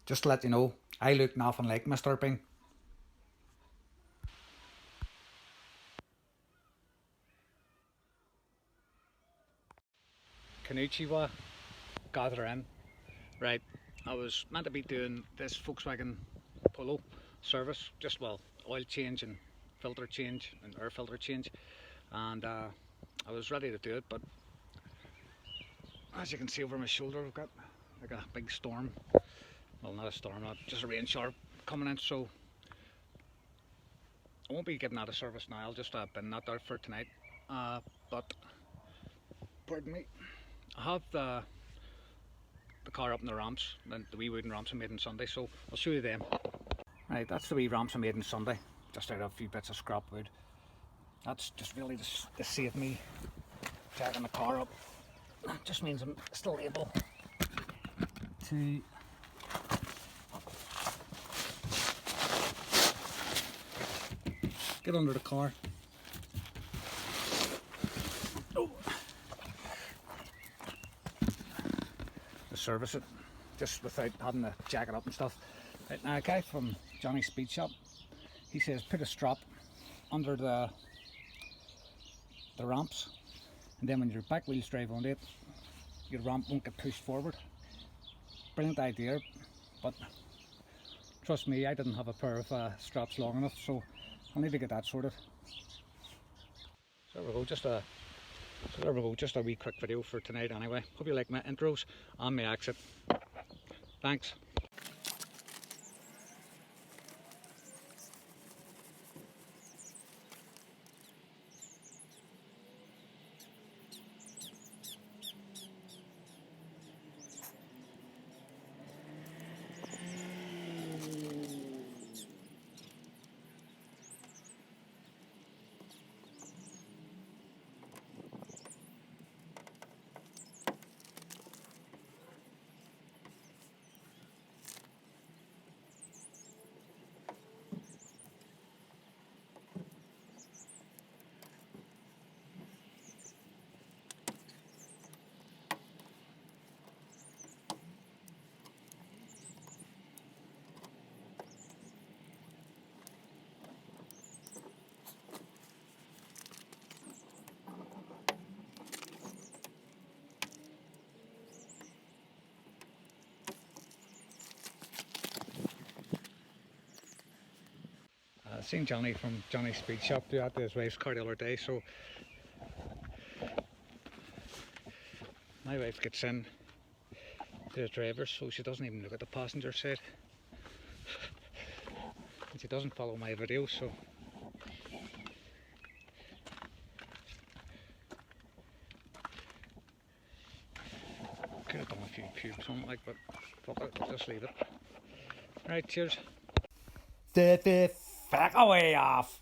Just to let you know, I look nothing like Mr. Bean. Konnichiwa, gather in. Right, I was meant to be doing this Volkswagen Polo service, just well, oil change and filter change and air filter change, and I was ready to do it, but as you can see over my shoulder, I've got like a big storm. Well, not a storm, just a rain shower coming in, so I won't be giving that a service now. I'll just bin that out for tonight. But pardon me, I have the car up in the ramps, and the wee wooden ramps I made on Sunday, so I'll show you them. Right, that's the wee ramps I made on Sunday, just out of a few bits of scrap wood. That's just really to save me jacking the car up. That just means I'm still able to get under the car. Oh. To service it, just without having to jack it up and stuff. Right, now a guy from Johnny's Speed Shop, he says put a strap under the ramps, and then when your back wheels drive onto it, your ramp won't get pushed forward. Brilliant idea, but trust me, I didn't have a pair of straps long enough, so I'll need to get that sorted. So there we go, just a wee quick video for tonight anyway. Hope you like my intros and my exit. Thanks. I seen Johnny from Johnny's Speed Shop do that to his wife's car the other day, so my wife gets in to the driver, so she doesn't even look at the passenger side, and she doesn't follow my videos, so could have done a few pubes on it, like, but fuck it, I'll just leave it. Right, cheers. The fuck away off.